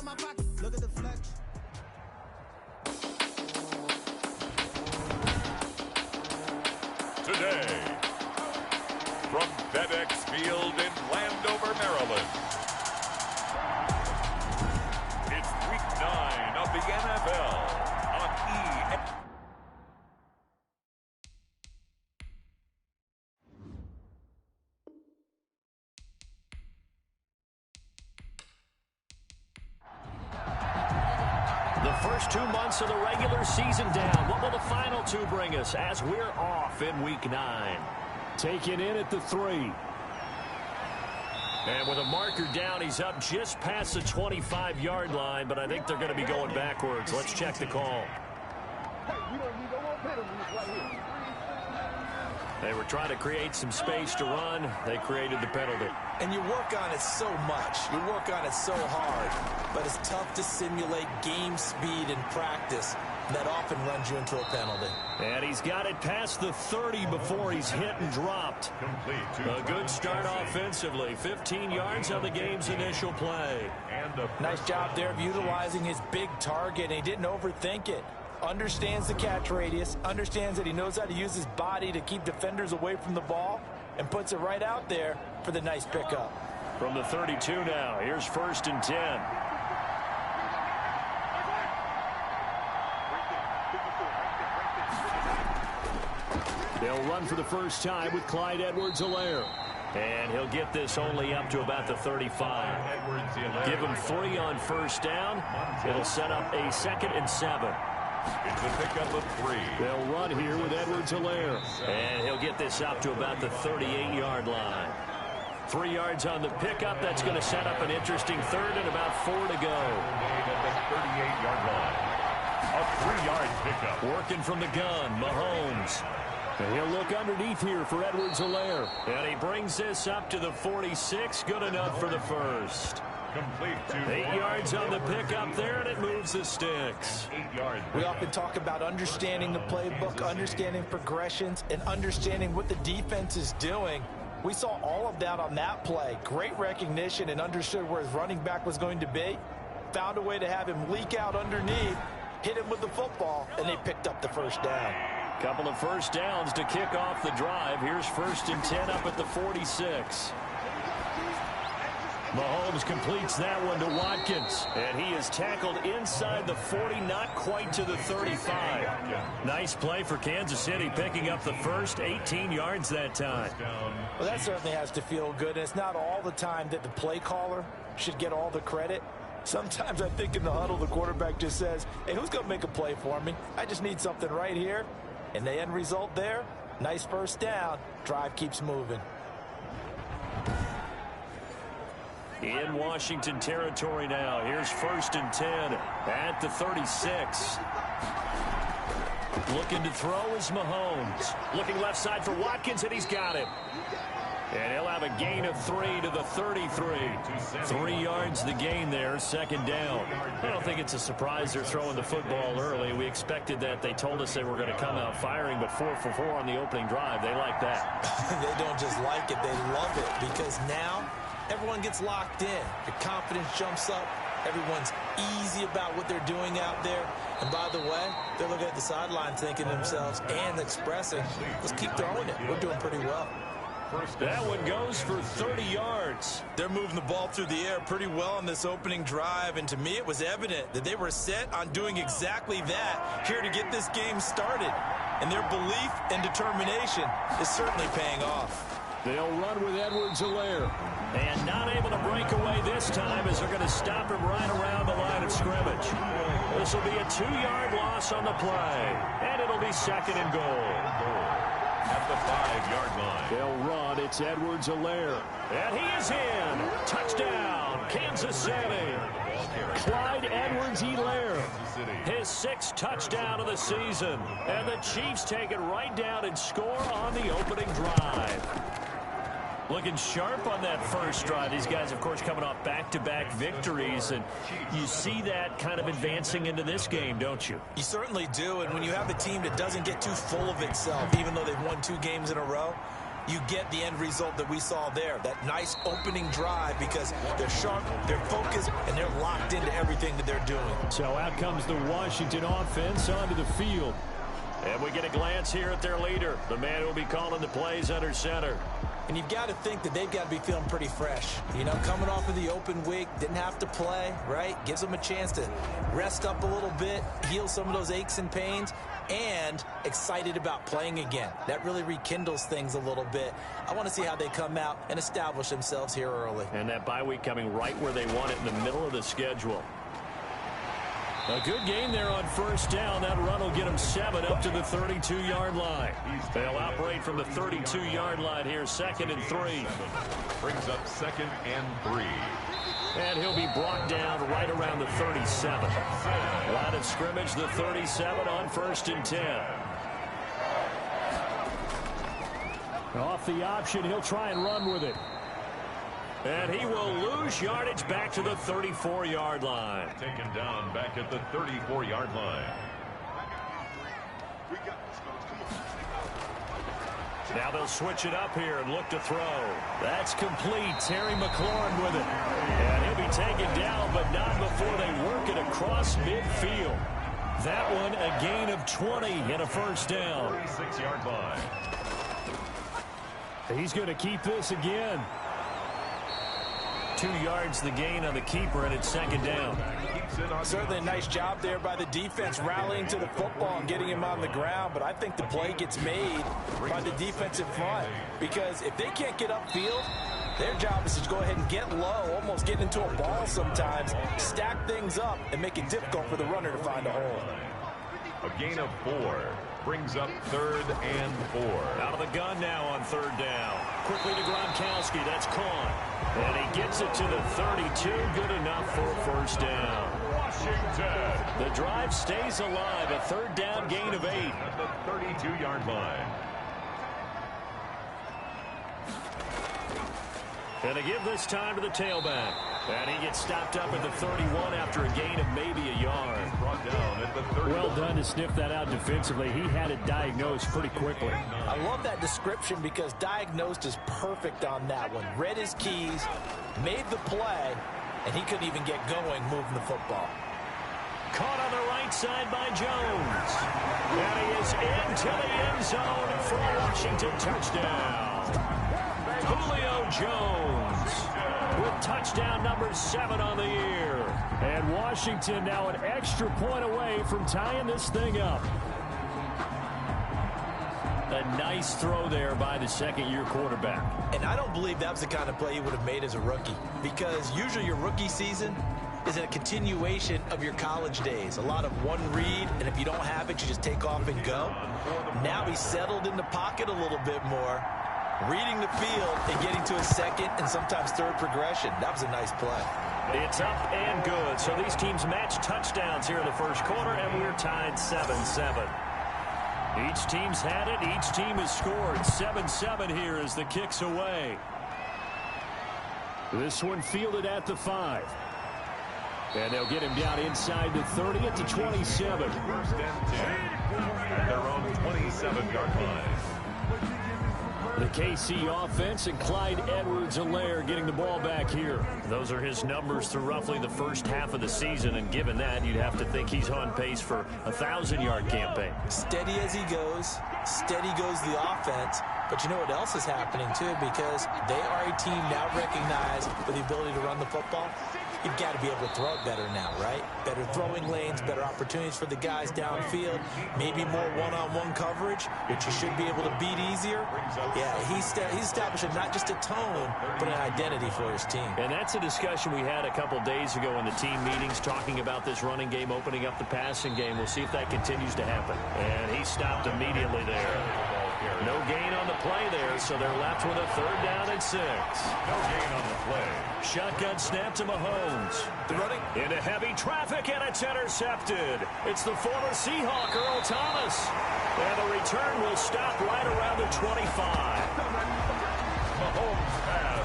Look at the flex. Today, from FedEx Field in Landover, Maryland, it's Week 9 of the NFL on EA. The first 2 months of the regular season down. What will the final 2 bring us as we're off in Week 9? Taken in at the 3. And with a marker down, he's up just past the 25-yard line, but I think they're going to be going backwards. Let's check the call. They were trying to create some space to run. They created the penalty. And you work on it so much. You work on it so hard. But it's tough to simulate game speed in practice. That often runs you into a penalty. And he's got it past the 30 before he's hit and dropped. A good start offensively. 15 yards on the game's initial play. Nice job there of utilizing his big target. And he didn't overthink it. Understands the catch radius, understands that he knows how to use his body to keep defenders away from the ball, and puts it right out there for the nice pickup. From the 32 now, here's 1st and 10. They'll run for the first time with Clyde Edwards-Helaire. And he'll get this only up to about the 35. Give him 3 on first down. It'll set up a 2nd and 7. It's a pickup of 3. They'll run here with Edwards-Helaire. And he'll get this up to about the 38-yard line. 3 yards on the pickup. That's going to set up an interesting 3rd and about 4 to go. At the 38-yard line. A 3-yard pickup. Working from the gun, Mahomes. And he'll look underneath here for Edwards-Helaire. And he brings this up to the 46. Good enough for the first. Complete to 8 yards on the pickup there, and it moves the sticks. 8 yards. We often talk about understanding the playbook, understanding progressions, and understanding what the defense is doing. We saw all of that on that play. Great recognition and understood where his running back was going to be. Found a way to have him leak out underneath, hit him with the football, and they picked up the first down. Couple of first downs to kick off the drive. Here's 1st and 10 up at the 46. Mahomes completes that one to Watkins. And he is tackled inside the 40, not quite to the 35. Nice play for Kansas City, picking up the first 18 yards that time. Well, that certainly has to feel good. And it's not all the time that the play caller should get all the credit. Sometimes I think in the huddle, the quarterback just says, hey, who's going to make a play for me? I just need something right here. And the end result there, nice first down. Drive keeps moving. In Washington territory now. Here's 1st and 10 at the 36. Looking to throw is Mahomes. Looking left side for Watkins, and he's got it. And he'll have a gain of 3 to the 33. 3 yards the gain there, 2nd down. I don't think it's a surprise they're throwing the football early. We expected that. They told us they were going to come out firing, but 4 for 4 on the opening drive. They like that. They don't just like it, they love it, because now everyone gets locked in. Your confidence jumps up. Everyone's easy about what they're doing out there. And by the way, they're looking at the sideline thinking to themselves and expressing, let's keep throwing it. We're doing pretty well. That one goes for 30 yards. They're moving the ball through the air pretty well on this opening drive, and to me it was evident that they were set on doing exactly that here to get this game started. And their belief and determination is certainly paying off. They'll run with Edwards-Helaire. And not able to break away this time as they're going to stop him right around the line of scrimmage. This will be a 2-yard loss on the play. And it'll be 2nd and goal. At the 5-yard line. They'll run. It's Edwards-Helaire. And he is in. Touchdown, Kansas City. Clyde Edwards-Helaire. His 6th touchdown of the season. And the Chiefs take it right down and score on the opening drive. Looking sharp on that first drive. These guys, of course, coming off back-to-back victories, and you see that kind of advancing into this game, don't you? You certainly do, and when you have a team that doesn't get too full of itself, even though they've won 2 games in a row, you get the end result that we saw there. That nice opening drive because they're sharp, they're focused, and they're locked into everything that they're doing. So out comes the Washington offense onto the field. And we get a glance here at their leader, the man who will be calling the plays under center. And you've got to think that they've got to be feeling pretty fresh. You know, coming off of the open week, didn't have to play, right? Gives them a chance to rest up a little bit, heal some of those aches and pains, and excited about playing again. That really rekindles things a little bit. I want to see how they come out and establish themselves here early. And that bye week coming right where they want it, in the middle of the schedule. A good game there on first down. That run will get them 7 up to the 32-yard line. They'll operate from the 32-yard line here, 2nd and 3. Brings up 2nd and 3. And he'll be brought down right around the 37. Line of scrimmage, the 37 on 1st and 10. Off the option, he'll try and run with it. And he will lose yardage back to the 34-yard line. Taken down back at the 34-yard line. Now they'll switch it up here and look to throw. That's complete. Terry McLaurin with it. And he'll be taken down, but not before they work it across midfield. That one a gain of 20 and a first down. 36-yard line. He's going to keep this again. 2 yards the gain on the keeper, and it's 2nd down. Certainly a nice job there by the defense rallying to the football and getting him on the ground, but I think the play gets made by the defensive front because if they can't get upfield, their job is to go ahead and get low, almost get into a ball sometimes, stack things up, and make it difficult for the runner to find a hole. A gain of 4. Brings up 3rd and 4. Out of the gun now on 3rd down. Quickly to Gronkowski. That's caught. And he gets it to the 32. Good enough for a first down. Washington. The drive stays alive. A 3rd down gain of 8. At the 32-yard line. And they give this time to the tailback. And he gets stopped up at the 31 after a gain of maybe a yard. Brought down at the 30. Well done to sniff that out defensively. He had it diagnosed pretty quickly. I love that description because diagnosed is perfect on that one. Read his keys, made the play, and he couldn't even get going moving the football. Caught on the right side by Jones. And he is into the end zone for a Washington touchdown. Julio Jones with touchdown number 7 on the year. And Washington now an extra point away from tying this thing up. A nice throw there by the second-year quarterback. And I don't believe that was the kind of play he would have made as a rookie because usually your rookie season is a continuation of your college days. A lot of one read, and if you don't have it, you just take off and go. Now he's settled in the pocket a little bit more, reading the field and getting to a second and sometimes third progression. That was a nice play. It's up and good. So these teams match touchdowns here in the first quarter, and we're tied 7-7. Each team's had it. Each team has scored. 7-7 here as the kick's away. This one fielded at the 5. And they'll get him down inside the 30 at the 27. First and 10. At their own 27-yard line. The KC offense and Clyde Edwards-Helaire getting the ball back here. Those are his numbers through roughly the first half of the season, and given that, you'd have to think he's on pace for a 1,000-yard campaign. Steady as he goes, steady goes the offense, but you know what else is happening too, because they are a team now recognized for the ability to run the football. You've got to be able to throw it better now, right? Better throwing lanes, better opportunities for the guys downfield, maybe more one-on-one coverage, which you should be able to beat easier. Yeah, he's establishing not just a tone, but an identity for his team. And that's a discussion we had a couple days ago in the team meetings, talking about this running game, opening up the passing game. We'll see if that continues to happen. And he stopped immediately there. No gain on the play there, so they're left with a 3rd down and 6. No gain on the play. Shotgun snap to Mahomes. They're running Into heavy traffic, and it's intercepted. It's the former Seahawk, Earl Thomas. And the return will stop right around the 25. Mahomes pass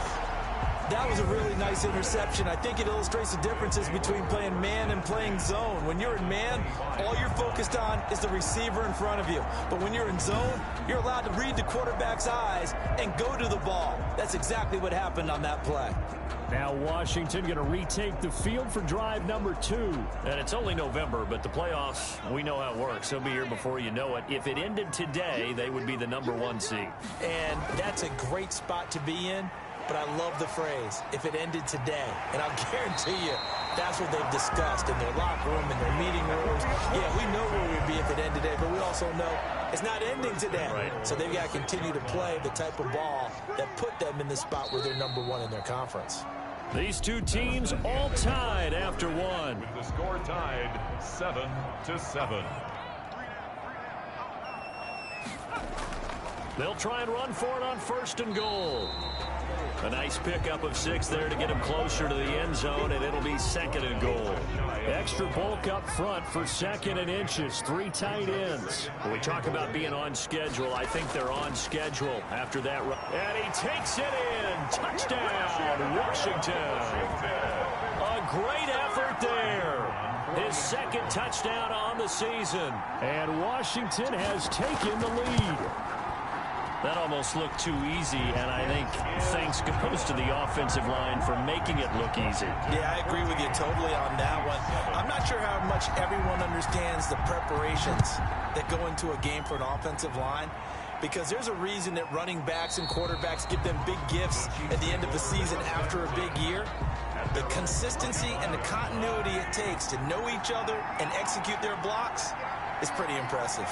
That was a really nice interception. I think it illustrates the differences between playing man and playing zone. When you're in man, all you're focused on is the receiver in front of you. But when you're in zone, you're allowed to read the quarterback's eyes and go to the ball. That's exactly what happened on that play. Now Washington going to retake the field for drive number 2. And it's only November, but the playoffs, we know how it works. They'll be here before you know it. If it ended today, they would be the number 1 seed. And that's a great spot to be in. But I love the phrase, if it ended today. And I'll guarantee you, that's what they've discussed in their locker room, in their meeting rooms. Yeah, we know where we'd be if it ended today, but we also know it's not ending today. Right. So they've got to continue to play the type of ball that put them in the spot where they're number 1 in their conference. These two teams all tied after 1. With the score tied 7-7. They'll try and run for it on 1st and goal. A nice pickup of 6 there to get him closer to the end zone, and it'll be 2nd and goal. Extra bulk up front for 2nd and inches. 3 tight ends. When we talk about being on schedule, I think they're on schedule after that run. And he takes it in. Touchdown, Washington. A great effort there. His 2nd touchdown on the season. And Washington has taken the lead. That almost looked too easy, and I think thanks goes to the offensive line for making it look easy. Yeah, I agree with you totally on that one. I'm not sure how much everyone understands the preparations that go into a game for an offensive line, because there's a reason that running backs and quarterbacks give them big gifts at the end of the season after a big year. The consistency and the continuity it takes to know each other and execute their blocks is pretty impressive.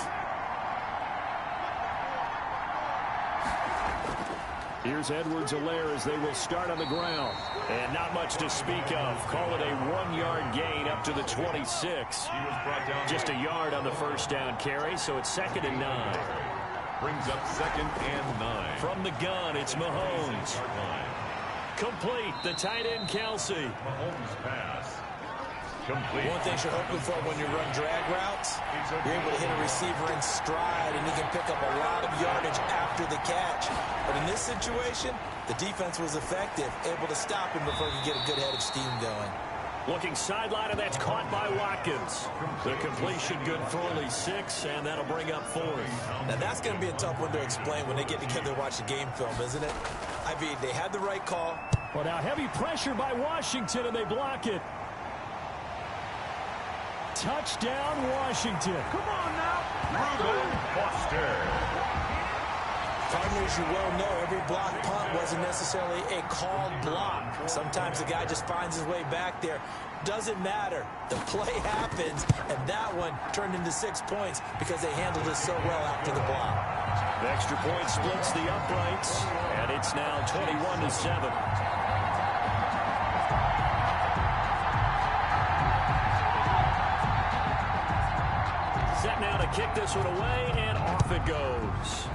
Here's Edwards-Helaire as they will start on the ground. And not much to speak of. Call it a 1-yard gain up to the 26. Just a yard on the first down carry, so it's 2nd and 9. Brings up 2nd and 9. From the gun, it's Mahomes. Complete, the tight end, Kelsey. Mahomes pass. Complete. One thing you're hoping for when you run drag routes, you're able to hit a receiver in stride, and you can pick up a lot of yardage after the catch. But in this situation, the defense was effective, able to stop him before he could get a good head of steam going. Looking sideline, and that's caught by Watkins. The completion good for only 6, and that'll bring up 4th. Now, that's going to be a tough one to explain when they get together and watch the game film, isn't it? I mean, they had the right call. Well, now heavy pressure by Washington, and they block it. Touchdown, Washington. Come on now. Reuben Foster. Cardinals, you well know, every block punt wasn't necessarily a called block. Sometimes the guy just finds his way back there. Doesn't matter. The play happens, and that one turned into 6 points because they handled it so well after the block. The extra point splits the uprights, and it's now 21-7. Set now to kick this one away, and off it goes.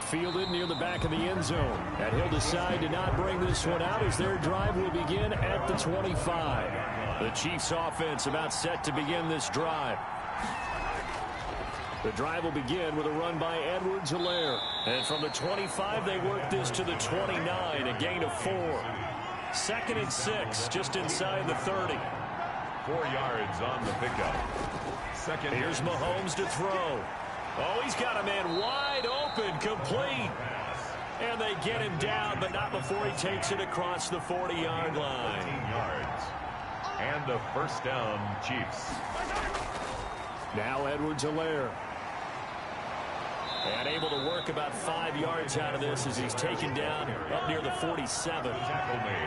Fielded near the back of the end zone. And he'll decide to not bring this one out as their drive will begin at the 25. The Chiefs offense about set to begin this drive. The drive will begin with a run by Edwards-Helaire. And from the 25, they work this to the 29, a gain of 4. 2nd and 6, just inside the 30. 4 yards on the pickup. Second. Here's Mahomes to throw. Oh, he's got a man wide open, complete. And they get him down, but not before he takes it across the 40-yard line. 15 yards. And a first down, Chiefs. Now Edwards-Helaire. And able to work about 5 yards out of this as he's taken down up near the 47.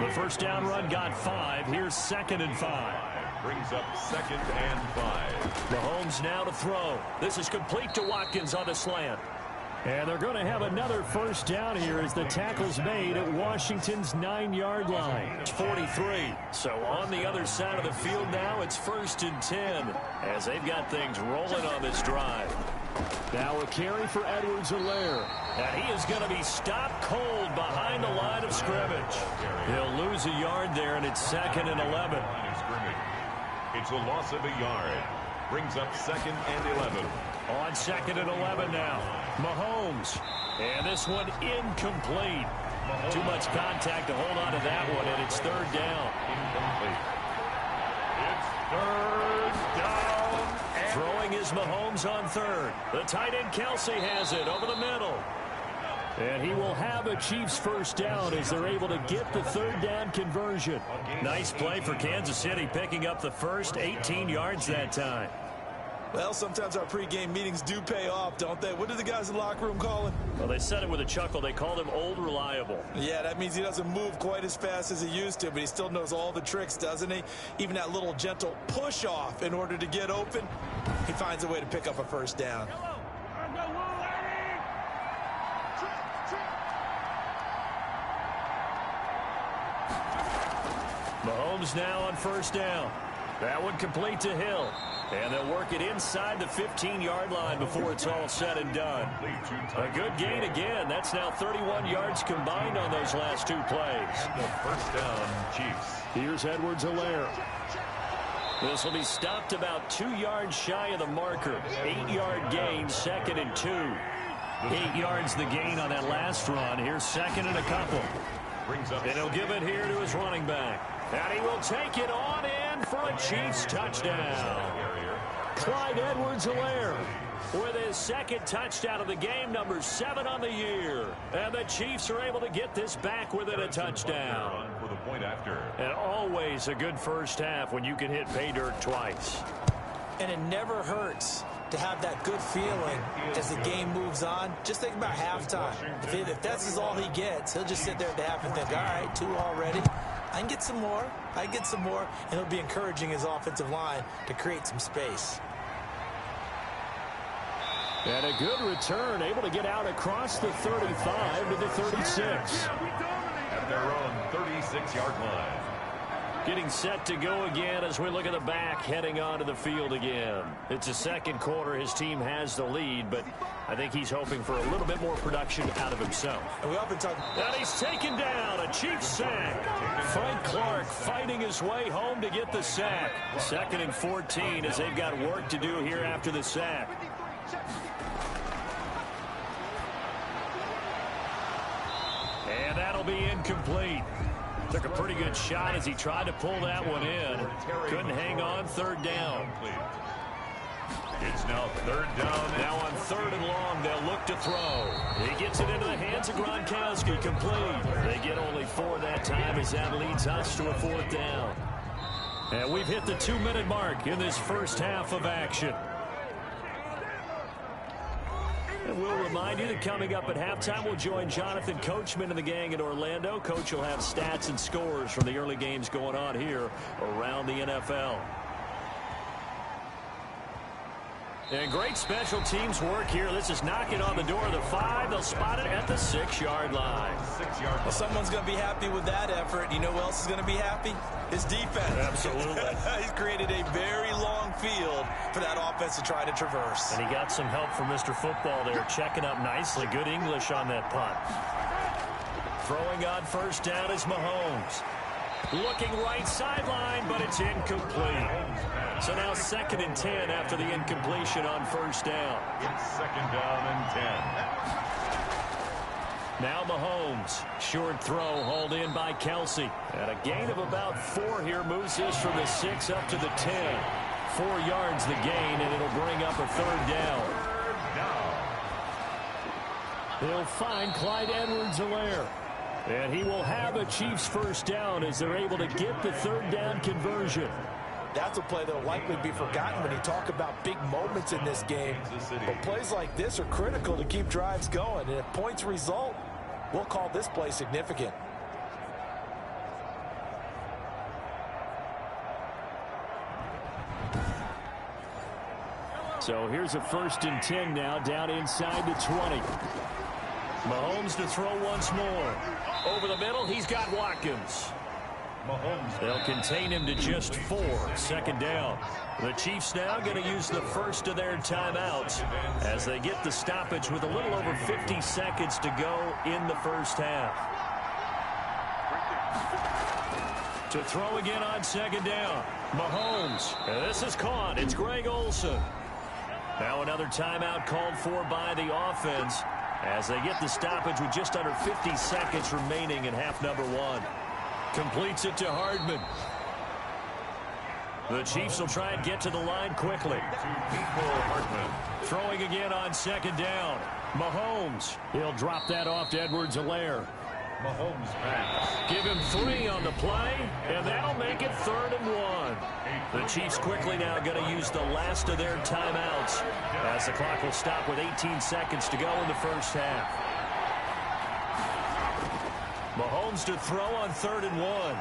The first down run got 5. Here's 2nd and 5. Brings up 2nd and 5. Mahomes now to throw. This is complete to Watkins on the slant. And they're going to have another first down here as the tackle's made at Washington's 9-yard line. It's 43. So on the other side of the field now, it's 1st and 10 as they've got things rolling on this drive. Now a carry for Edwards-Helaire. And he is going to be stopped cold behind the line of scrimmage. He'll lose a yard there, and it's 2nd and 11. It's a loss of a yard. Brings up 2nd and 11. On 2nd and 11 now. Mahomes. And this one incomplete. Too much contact to hold on to that one, and it's 3rd down. Incomplete. It's 3rd down. Throwing is Mahomes on 3rd. The tight end Kelsey has it over the middle. And he will have a Chiefs 1st down as they're able to get the 3rd down conversion. Nice play for Kansas City, picking up the first 18 yards that time. Well, sometimes our pregame meetings do pay off, don't they? What do the guys in the locker room call him? Well, they said it with a chuckle. They called him Old Reliable. Yeah, that means he doesn't move quite as fast as he used to, but he still knows all the tricks, doesn't he? Even that little gentle push-off in order to get open, he finds a way to pick up a 1st down. Mahomes now on 1st down. That one complete to Hill. And they'll work it inside the 15-yard line before it's all said and done. A good gain again. That's now 31 yards combined on those last 2 plays. The 1st down, Chiefs. Here's Edwards-Helaire. This will be stopped about 2 yards shy of the marker. 8-yard gain, 2nd and 2. 8 yards the gain on that last run. Here's 2nd and a couple. And he'll give it here to his running back. And he will take it on in for a Chiefs touchdown. Clyde Edwards-Helaire with his 2nd touchdown of the game, number 7 on the year. And the Chiefs are able to get this back within a touchdown. For the point after. And always a good 1st half when you can hit pay dirt twice. And it never hurts to have that good feeling as the game moves on. Just think about halftime. If that's all he gets, he'll just sit there at the half and think, all right, 2 already. I can get some more. I can get some more. And he'll be encouraging his offensive line to create some space. And a good return, able to get out across the 35 to the 36. At their own 36-yard line. Getting set to go again as we look at the back, heading onto the field again. It's the 2nd quarter. His team has the lead, but I think he's hoping for a little bit more production out of himself. And we often talk. And he's taken down, a Chiefs sack. Frank Clark fighting his way home to get the sack. 2nd and 14 as they've got work to do here after the sack. And that'll be incomplete. Took a pretty good shot as he tried to pull that one in. Couldn't hang on. 3rd down. It's now 3rd down. Now on 3rd and long, they'll look to throw. He gets it into the hands of Gronkowski. Complete. They get only 4 that time as that leads us to a 4th down. And we've hit the 2-minute mark in this 1st half of action. And we'll remind you that coming up at halftime, we'll join Jonathan Coachman and the gang in Orlando. Coach will have stats and scores from the early games going on here around the NFL. And great special teams work here. This is knocking on the door of the 5. They'll spot it at the 6-yard line. 6-yard. Well, someone's going to be happy with that effort. You know who else is going to be happy? His defense. Absolutely. He's created a very long field for that offense to try to traverse. And he got some help from Mr. Football there, checking up nicely. Good English on that punt. Throwing on 1st down is Mahomes. Looking right sideline, but it's incomplete. So now 2nd and 10 after the incompletion on 1st down. It's 2nd down and 10. Now Mahomes. Short throw hauled in by Kelsey. And a gain of about 4 here moves this from the 6 up to the 10. 4 yards the gain, and it'll bring up a 3rd down. They'll find Clyde Edwards-Helaire. And he will have a Chiefs 1st down as they're able to get the 3rd down conversion. That's a play that will likely be forgotten when you talk about big moments in this game. But plays like this are critical to keep drives going. And if points result, we'll call this play significant. So here's a 1st and 10 now, down inside the 20. Mahomes to throw once more. Over the middle, he's got Watkins. Mahomes. They'll contain him to just 4. 2nd down. The Chiefs now going to use the first of their timeouts as they get the stoppage with a little over 50 seconds to go in the 1st half. To throw again on 2nd down. Mahomes. And this is caught. It's Greg Olsen. Now another timeout called for by the offense as they get the stoppage with just under 50 seconds remaining in half number one. Completes it to Hardman. The Chiefs will try and get to the line quickly. Throwing again on second down. Mahomes. He'll drop that off to Edwards-Helaire. Mahomes pass. Give him 3 on the play, and that'll make it 3rd and 1. The Chiefs quickly now going to use the last of their timeouts as the clock will stop with 18 seconds to go in the first half. Mahomes to throw on 3rd and 1.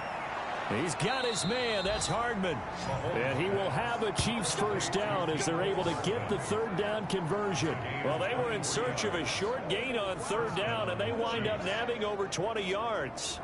He's got his man. That's Hardman. And he will have a Chiefs first down as they're able to get the 3rd down conversion. Well, they were in search of a short gain on 3rd down, and they wind up nabbing over 20 yards.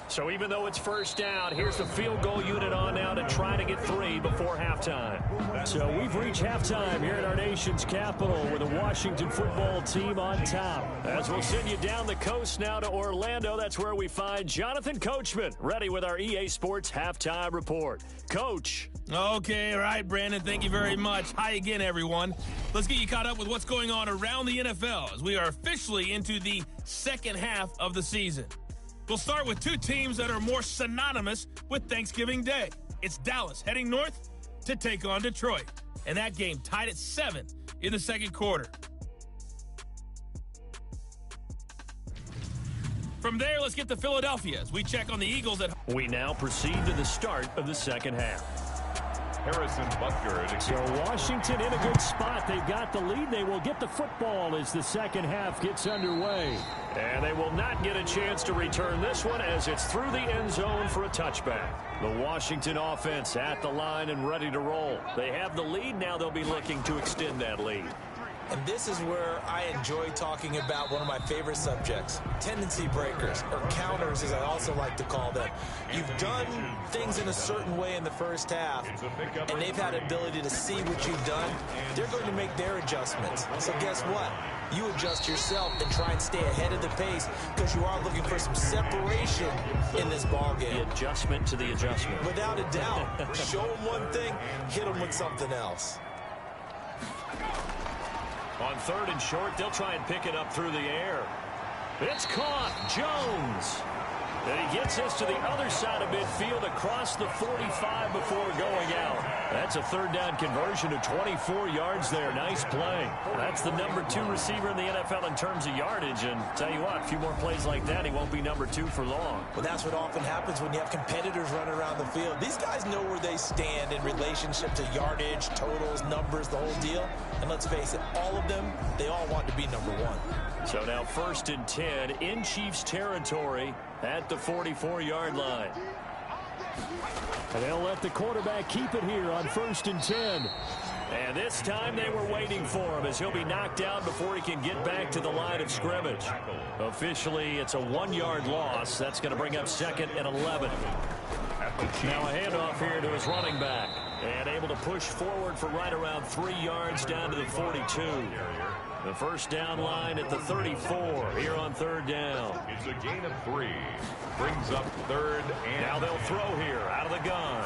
So even though it's first down, here's the field goal unit on now to try to get 3 before halftime. So we've reached halftime here at our nation's capital with the Washington football team on top. As we'll send you down the coast now to Orlando, that's where we find Jonathan Coachman, ready with our EA Sports halftime report. Coach. Okay, all right, Brandon, thank you very much. Hi again, everyone. Let's get you caught up with what's going on around the NFL as we are officially into the second half of the season. We'll start with 2 teams that are more synonymous with Thanksgiving Day. It's Dallas heading north to take on Detroit. And that game tied at 7 in the second quarter. From there, let's get to Philadelphia as we check on the Eagles at home. We now proceed to the start of the second half. Harrison Butker. So Washington in a good spot. They've got the lead. They will get the football as the second half gets underway. And they will not get a chance to return this one as it's through the end zone for a touchback. The Washington offense at the line and ready to roll. They have the lead. Now they'll be looking to extend that lead. And this is where I enjoy talking about one of my favorite subjects, tendency breakers, or counters as I also like to call them. You've done things in a certain way in the first half, and they've had the ability to see what you've done. They're going to make their adjustments. So guess what? You adjust yourself and try and stay ahead of the pace because you are looking for some separation in this ballgame. The adjustment to the adjustment. Without a doubt. Show them one thing, hit them with something else. On 3rd and short, they'll try and pick it up through the air. It's caught. Jones. And he gets us to the other side of midfield across the 45 before going out. That's a 3rd down conversion of 24 yards there. Nice play. That's the number 2 receiver in the NFL in terms of yardage. And tell you what, a few more plays like that, he won't be number 2 for long. Well, that's what often happens when you have competitors running around the field. These guys know where they stand in relationship to yardage, totals, numbers, the whole deal. And let's face it, all of them, they all want to be number 1. So now 1st and 10 in Chiefs territory at the 44-yard line. And they'll let the quarterback keep it here on 1st and 10. And this time they were waiting for him as he'll be knocked down before he can get back to the line of scrimmage. Officially, it's a 1-yard loss. That's going to bring up 2nd and 11. Now a handoff here to his running back. And able to push forward for right around 3 yards down to the 42. The first down line at the 34 here on 3rd down. It's a gain of 3. Brings up 3rd and... Now they'll throw here out of the gun.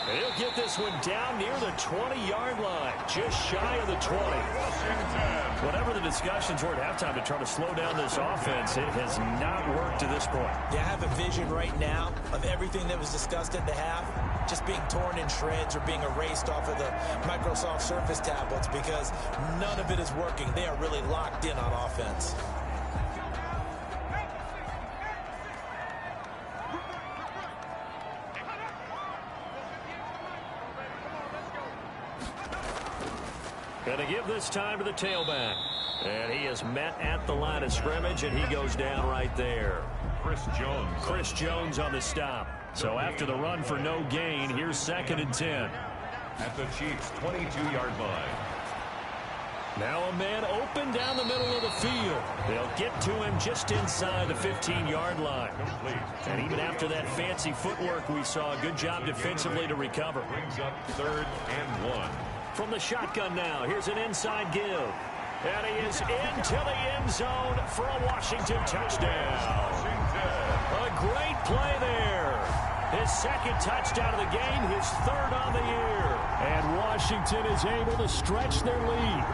And he'll get this one down near the 20-yard line, just shy of the 20. Whatever the discussions were at halftime to try to slow down this offense, it has not worked to this point. Yeah, I have a vision right now of everything that was discussed at the half just being torn in shreds or being erased off of the Microsoft Surface tablets because none of it is working. They are really locked in on offense. Going to give this time to the tailback. And he is met at the line of scrimmage, and he goes down right there. Chris Jones on the stop. So after the run for no gain, here's 2nd and 10. At the Chiefs' 22-yard line. Now a man open down the middle of the field. They'll get to him just inside the 15-yard line. And even after that fancy footwork we saw, good job defensively to recover. Brings up 3rd and 1. From the shotgun now, here's an inside give. And he is into the end zone for a Washington touchdown. A great play there. His second touchdown of the game, his third on the year. And Washington is able to stretch their lead.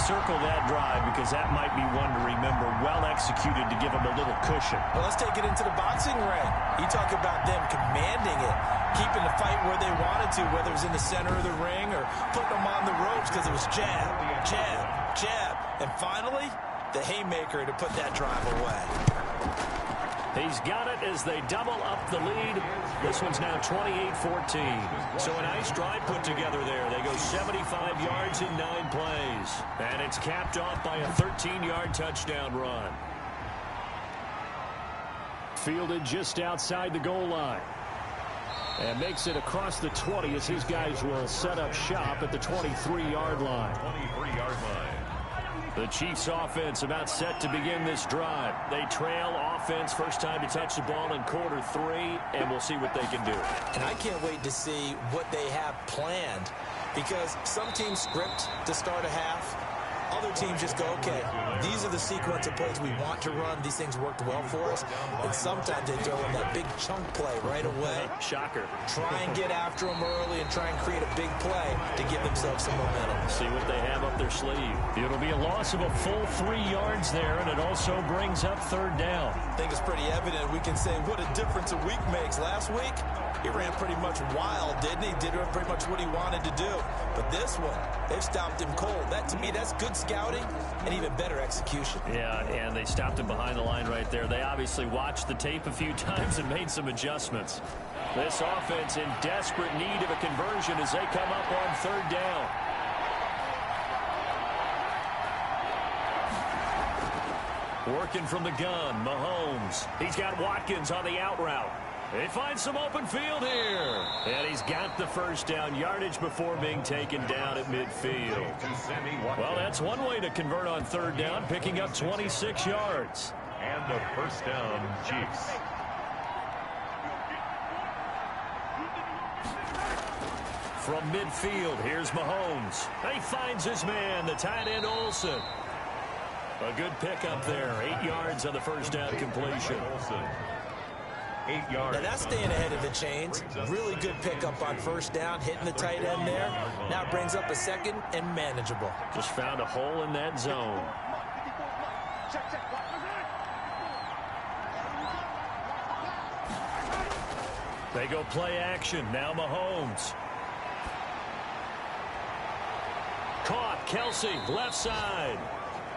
Circle that drive because that might be one to remember. Well executed to give him a little cushion. Well, let's take it into the boxing ring. You talk about them commanding it, keeping the fight where they wanted to, whether it was in the center of the ring or putting them on the ropes because it was jab, jab, jab. And finally, the haymaker to put that drive away. He's got it as they double up the lead. This one's now 28-14. So a nice drive put together there. They go 75 yards in 9 plays. And it's capped off by a 13-yard touchdown run. Fielded just outside the goal line. And makes it across the 20 as his guys will set up shop at the 23-yard line. 23-yard line. The Chiefs offense about set to begin this drive. They trail offense first time to touch the ball in quarter 3, and we'll see what they can do. And I can't wait to see what they have planned, because some teams script to start a half. Other teams just go, okay, these are the sequence of plays we want to run. These things worked well for us. And sometimes they throw in that big chunk play right away. Shocker. Try and get after them early and try and create a big play to give themselves some momentum. See what they have up their sleeve. It'll be a loss of a full 3 yards there, and it also brings up third down. I think it's pretty evident. We can say what a difference a week makes. Last week, he ran pretty much wild, didn't he? Did pretty much what he wanted to do. But this one, they've stopped him cold. That, to me, that's good scouting and even better execution. Yeah, and they stopped him behind the line right there. They obviously watched the tape a few times and made some adjustments. This offense in desperate need of a conversion as they come up on third down. Working from the gun, Mahomes. He's got Watkins on the out route. He finds some open field here. And he's got the first down yardage before being taken down at midfield. Well, that's one way to convert on third down, picking up 26 yards. And the first down, Chiefs. From midfield, here's Mahomes. He finds his man, the tight end Olsen. A good pickup there. 8 yards on the first down completion. 8 yards. Now that's staying ahead of the chains. Really good pickup on first down, hitting the tight end there. Now it brings up a second and manageable. Just found a hole in that zone. They go play action. Now Mahomes. Caught. Kelsey, left side.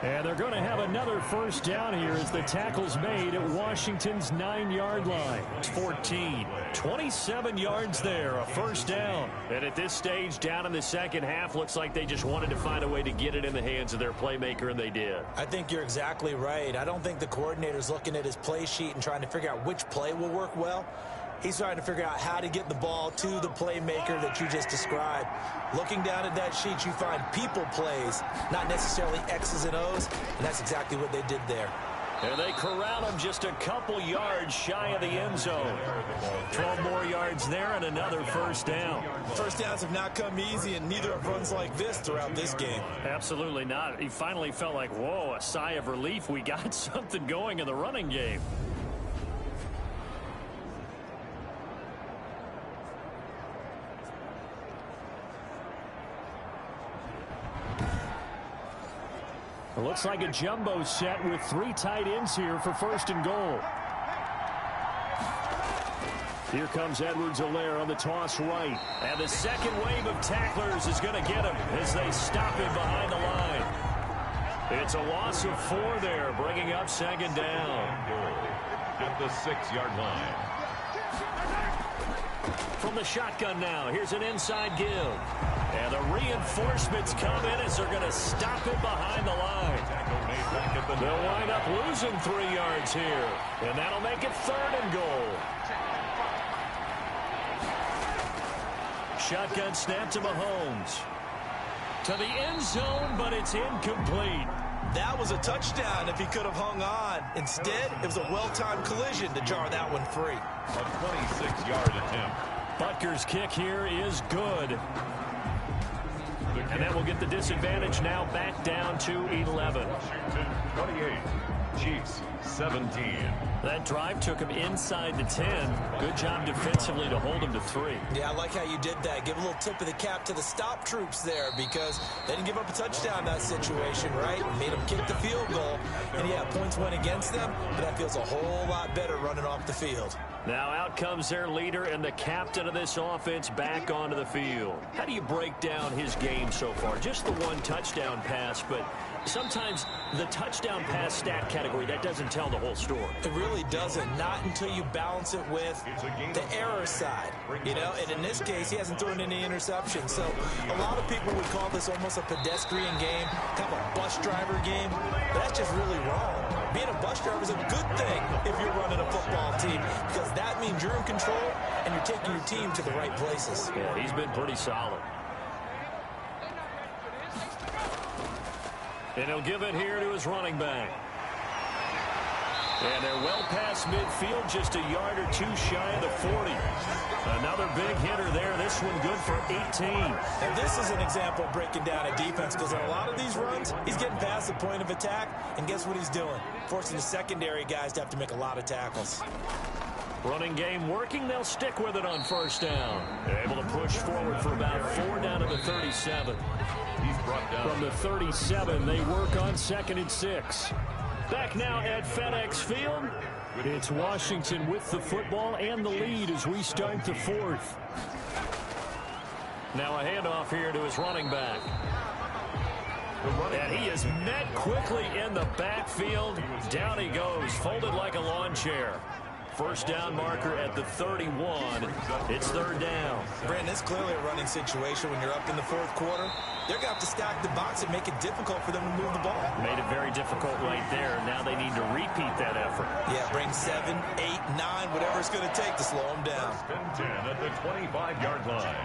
And they're going to have another first down here as the tackle's made at Washington's 9-yard line. 14. 27 yards there, a first down. And at this stage, down in the second half, looks like they just wanted to find a way to get it in the hands of their playmaker, and they did. I think you're exactly right. I don't think the coordinator's looking at his play sheet and trying to figure out which play will work well. He's trying to figure out how to get the ball to the playmaker that you just described. Looking down at that sheet, you find people plays, not necessarily X's and O's, and that's exactly what they did there. And they corral him just a couple yards shy of the end zone. 12 more yards there and another first down. First downs have not come easy, and neither have runs like this throughout this game. Absolutely not. He finally felt like, whoa, a sigh of relief. We got something going in the running game. It looks like a jumbo set with 3 tight ends here for first and goal. Here comes Edwards-Helaire on the toss right. And the second wave of tacklers is going to get him as they stop him behind the line. It's a loss of 4 there, bringing up second down. At the 6-yard line. From the shotgun now, here's an inside give. And the reinforcements come in as they're going to stop him behind the line. They'll wind up losing 3 yards here. And that'll make it third and goal. Shotgun snap to Mahomes. To the end zone, but it's incomplete. That was a touchdown if he could have hung on. Instead, it was a well-timed collision to jar that one free. A 26-yard attempt. Butker's kick here is good. The And that will get the disadvantage now back down to 11. Washington 28, Chiefs 17. That drive took him inside the 10. Good job defensively to hold him to 3. Yeah, I like how you did that. Give a little tip of the cap to the stop troops there because they didn't give up a touchdown in that situation, right? Made them kick the field goal. And, yeah, points went against them, but that feels a whole lot better running off the field. Now out comes their leader and the captain of this offense back onto the field. How do you break down his game so far? Just the one touchdown pass, but sometimes the touchdown pass stat category, that doesn't tell the whole story. It really doesn't. Not until you balance it with the error side. You know, and in this case, he hasn't thrown any interceptions. So a lot of people would call this almost a pedestrian game, kind of a bus driver game. But that's just really wrong. Being a bus driver is a good thing if you're running a football team because that means you're in control and you're taking your team to the right places. Yeah, he's been pretty solid. And he'll give it here to his running back. And they're well past midfield, just a yard or two shy of the 40. Another big hitter there. This one good for 18. And this is an example of breaking down a defense because in a lot of these runs, he's getting past the point of attack. And guess what he's doing? Forcing the secondary guys to have to make a lot of tackles. Running game working. They'll stick with it on first down. They're able to push forward for about 4 down to the 37. He's brought down. From the 37, they work on 2nd and 6. Back now at FedEx Field. It's Washington with the football and the lead as we start the 4th. Now a handoff here to his running back. And he is met quickly in the backfield. Down he goes, folded like a lawn chair. First down marker at the 31. It's 3rd down. Brandon, it's clearly a running situation when you're up in the 4th quarter. They're going to have to stack the box and make it difficult for them to move the ball. Made it very difficult right there. Now they need to repeat that effort. Yeah, bring 7, 8, 9, whatever it's going to take to slow them down. 10 at the 25-yard line.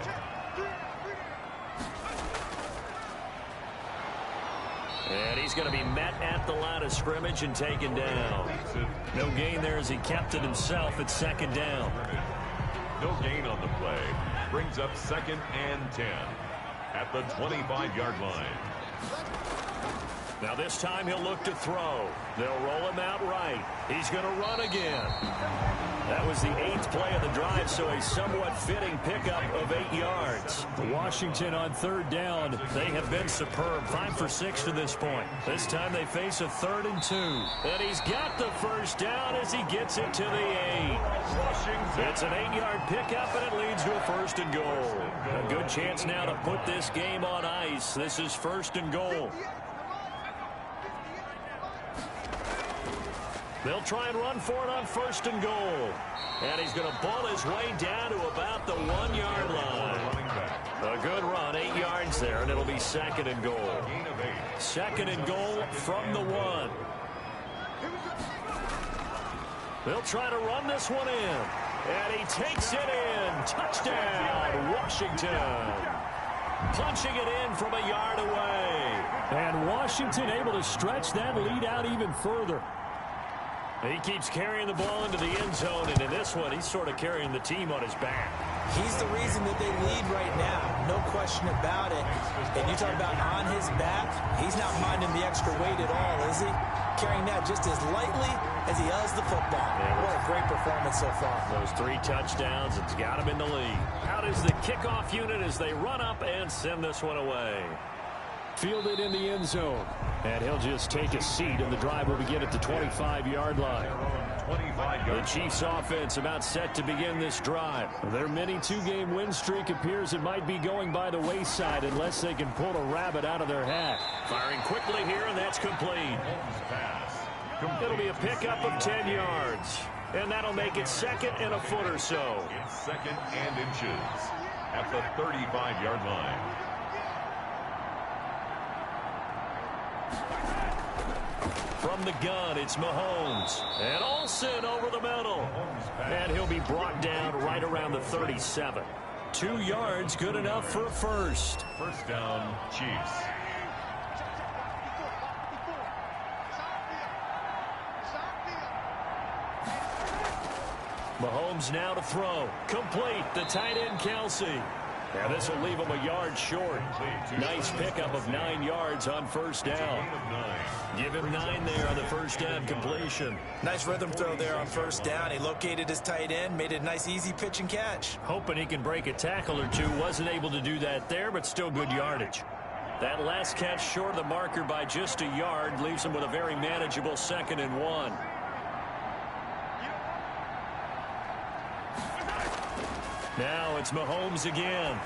And he's going to be met at the line of scrimmage and taken down. No gain there as he kept it himself at 2nd down. No gain on the play. Brings up 2nd and 10 at the 25-yard line. Now this time he'll look to throw. They'll roll him out right. He's going to run again. That was the 8th play of the drive, so a somewhat fitting pickup of 8 yards. Washington on 3rd down. They have been superb. 5 for 6 to this point. This time they face a 3rd and 2. And he's got the first down as he gets it to the 8. It's an 8-yard pickup, and it leads to a 1st and goal. A good chance now to put this game on ice. This is 1st and goal. They'll try and run for it on 1st and goal. And he's going to ball his way down to about the 1-yard line. A good run, 8 yards there, and it'll be 2nd and goal. 2nd and goal from the 1. They'll try to run this one in. And he takes it in. Touchdown, Washington. Punching it in from a yard away. And Washington able to stretch that lead out even further. He keeps carrying the ball into the end zone, and in this one, he's sort of carrying the team on his back. He's the reason that they lead right now. No question about it. And you talk about on his back, he's not minding the extra weight at all, is he? Carrying that just as lightly as he does the football. Yeah, what a great performance so far. Those 3 touchdowns, it's got him in the lead. Out is the kickoff unit as they run up and send this one away. Fielded in the end zone. And he'll just take a seat, and the drive will begin at the 25-yard line. The Chiefs offense about set to begin this drive. Their mini 2-game win streak appears it might be going by the wayside unless they can pull a rabbit out of their hat. Firing quickly here, and that's complete. It'll be a pickup of 10 yards. And that'll make it 2nd and a foot or so. It's 2nd and inches at the 35-yard line. From the gun, it's Mahomes. And Olsen over the middle. And he'll be brought down right around the 37. 2 yards, good enough for a first. First down, Chiefs. Mahomes now to throw. Complete, the tight end Kelsey. And this will leave him a yard short. Nice pickup of 9 yards on first down. Give him 9 there on the first down completion. Nice rhythm throw there on first down. He located his tight end, made it a nice easy pitch and catch. Hoping he can break a tackle or two. Wasn't able to do that there, but still good yardage. That last catch short of the marker by just a yard leaves him with a very manageable 2nd and 1. Now it's Mahomes again.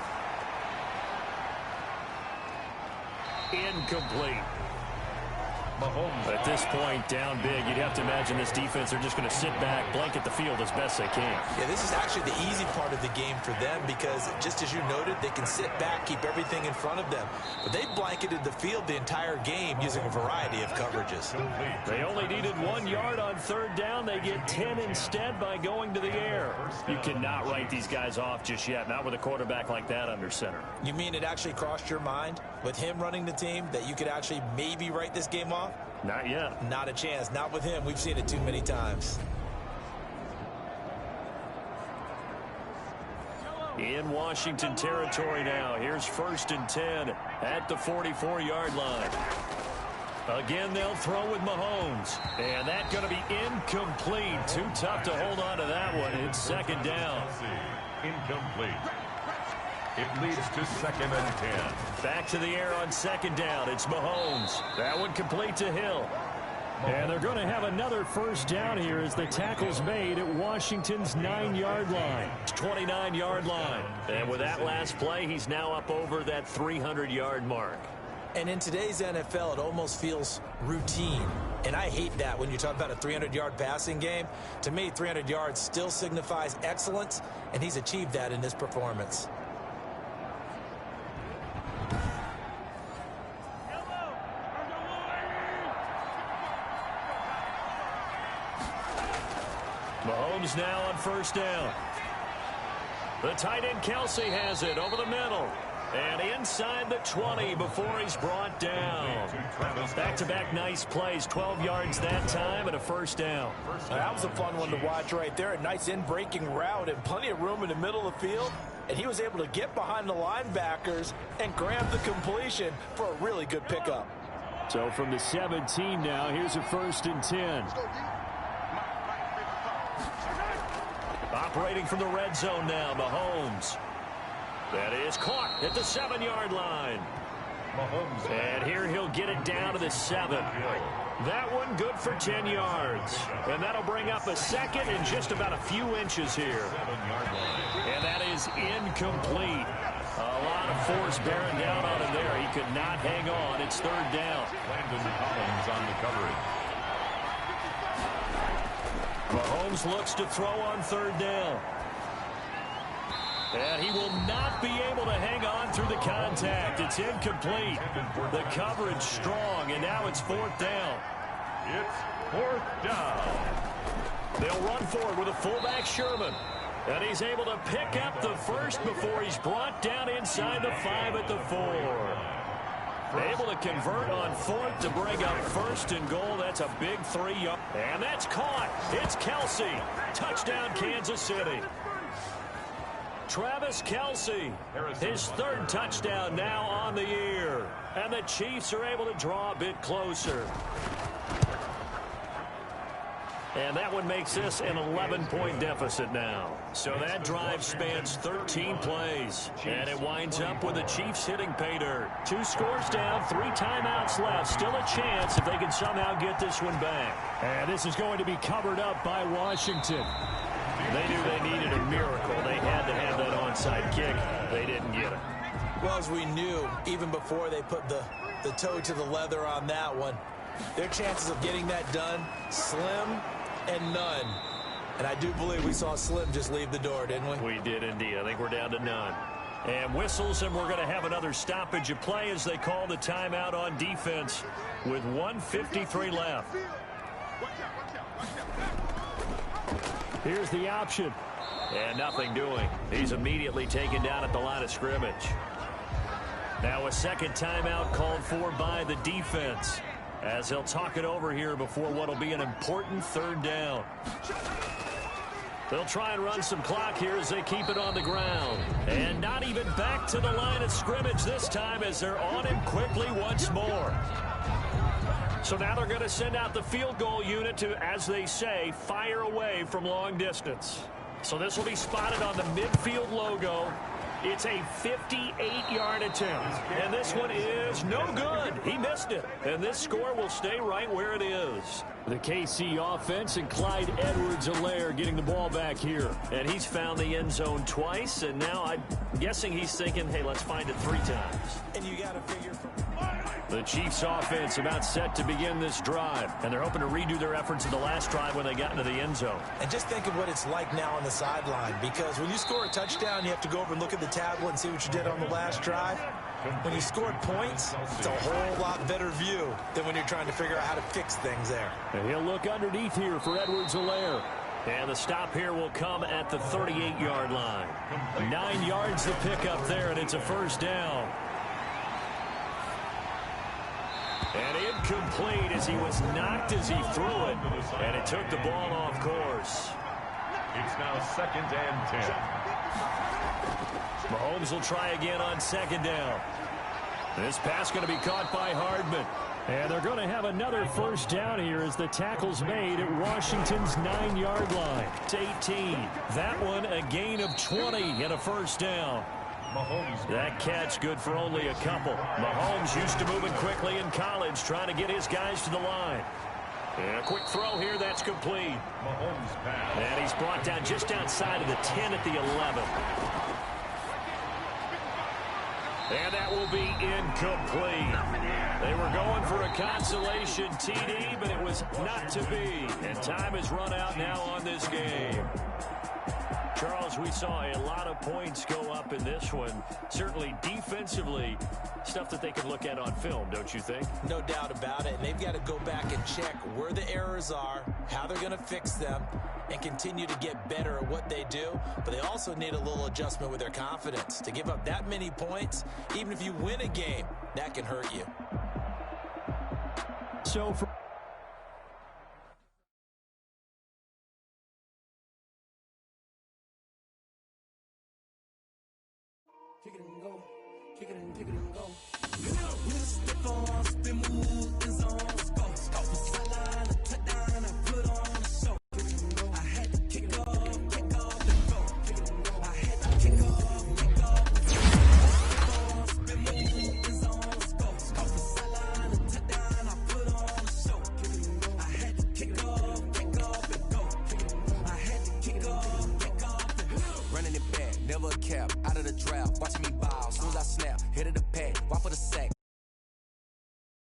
Incomplete. Mahomes at this point down big. You'd have to imagine this defense, they're just going to sit back, blanket the field as best they can. Yeah, this is actually the easy part of the game for them because just as you noted, they can sit back, keep everything in front of them. But they blanketed the field the entire game using a variety of coverages. They only needed 1 yard on third down. They get 10 instead by going to the air. You cannot write these guys off just yet, not with a quarterback like that under center. You mean it actually crossed your mind with him running the team that you could actually maybe write this game off? Not yet. Not a chance. Not with him. We've seen it too many times. In Washington territory now. Here's 1st and 10 at the 44-yard line. Again, they'll throw with Mahomes. And that's going to be incomplete. Too tough to hold on to that one. It's 2nd down. Incomplete. It leads to 2nd and 10. Back to the air on 2nd down. It's Mahomes. That one complete to Hill. And they're going to have another first down here as the tackle's made at Washington's 9-yard line. 29-yard line. And with that last play, he's now up over that 300-yard mark. And in today's NFL, it almost feels routine. And I hate that when you talk about a 300-yard passing game. To me, 300 yards still signifies excellence, and he's achieved that in this performance. Mahomes now on first down. The tight end Kelsey has it over the middle. And inside the 20 before he's brought down. Back-to-back nice plays. 12 yards that time and a first down. That was a fun one to watch right there. A nice in-breaking route and plenty of room in the middle of the field. And he was able to get behind the linebackers and grab the completion for a really good pickup. So from the 17 now, here's a 1st and 10. Operating from the red zone now, Mahomes. That is caught at the 7-yard line. Mahomes. And here he'll get it down to the 7. That one good for 10 yards. And that'll bring up a 2nd and just about a few inches here. And that is incomplete. A lot of force bearing down on him there. He could not hang on. It's 3rd down. Landon Collins on the coverage. Mahomes looks to throw on 3rd down. And he will not be able to hang on through the contact. It's incomplete. The coverage strong, and now it's 4th down. It's 4th down. They'll run forward with a fullback Sherman. And he's able to pick up the first before he's brought down inside the 5 at the 4. Able to convert on 4th to bring up 1st and goal. That's a big 3-yard. And that's caught. It's Kelsey. Touchdown, Kansas City. Travis Kelsey, his 3rd touchdown now on the year. And the Chiefs are able to draw a bit closer. And that one makes this an 11-point deficit now. So that drive spans 13 plays. And it winds up with the Chiefs hitting pay dirt. 2 scores down, 3 timeouts left. Still a chance if they can somehow get this one back. And this is going to be covered up by Washington. They knew they needed a miracle. They had to have that onside kick. They didn't get it. Well, as we knew, even before they put the toe to the leather on that one, their chances of getting that done, slim and none. And I do believe we saw Slim just leave the door, didn't we? We did indeed. I think we're down to none. And whistles, and we're going to have another stoppage of play as they call the timeout on defense with 1:53 left. Here's the option. And nothing doing. He's immediately taken down at the line of scrimmage. Now a 2nd timeout called for by the defense as they'll talk it over here before what will be an important 3rd down. They'll try and run some clock here as they keep it on the ground. And not even back to the line of scrimmage this time as they're on him quickly once more. So now they're going to send out the field goal unit to, as they say, fire away from long distance. So this will be spotted on the midfield logo. It's a 58-yard attempt. And this one is no good. He missed it. And this score will stay right where it is. The KC offense and Clyde Edwards-Helaire getting the ball back here. And he's found the end zone twice. And now I'm guessing he's thinking, hey, let's find it 3 times. And you got to figure from... The Chiefs offense about set to begin this drive. And they're hoping to redo their efforts in the last drive when they got into the end zone. And just think of what it's like now on the sideline, because when you score a touchdown, you have to go over and look at the tablet and see what you did on the last drive. When you scored points, it's a whole lot better view than when you're trying to figure out how to fix things there. And he'll look underneath here for Edwards-Helaire. And the stop here will come at the 38-yard line. 9 yards to pick up there, and it's a first down. And incomplete as he was knocked as he threw it. And it took the ball off course. It's now 2nd and 10. Mahomes will try again on 2nd down. This pass going to be caught by Hardman. And they're going to have another first down here as the tackle's made at Washington's 9-yard line. It's 18. That one a gain of 20 and a first down. That catch good for only a couple. Mahomes used to moving quickly in college, trying to get his guys to the line. And a quick throw here, that's complete. And he's brought down just outside of the 10 at the 11. And that will be incomplete. They were going for a consolation TD, but it was not to be. And time has run out now on this game. Charles, we saw a lot of points go up in this one. Certainly defensively, stuff that they can look at on film, don't you think? No doubt about it. And they've got to go back and check where the errors are, how they're going to fix them, and continue to get better at what they do. But they also need a little adjustment with their confidence. To give up that many points, even if you win a game, that can hurt you. So for kick it and go, kick it and go. With the ball, spin move, is on, go. Sideline, a touchdown, I put on a show. I had to kick off, and go. I had to kick off, and go. Ball, spin move, is on, go. Sideline, a touchdown, I put on a show. I had to kick off, and go. I had to kick off, and go. Running it back, never a cap, out of the draft, watching me ball, soon as I snap, hit of the pack, why for the sack.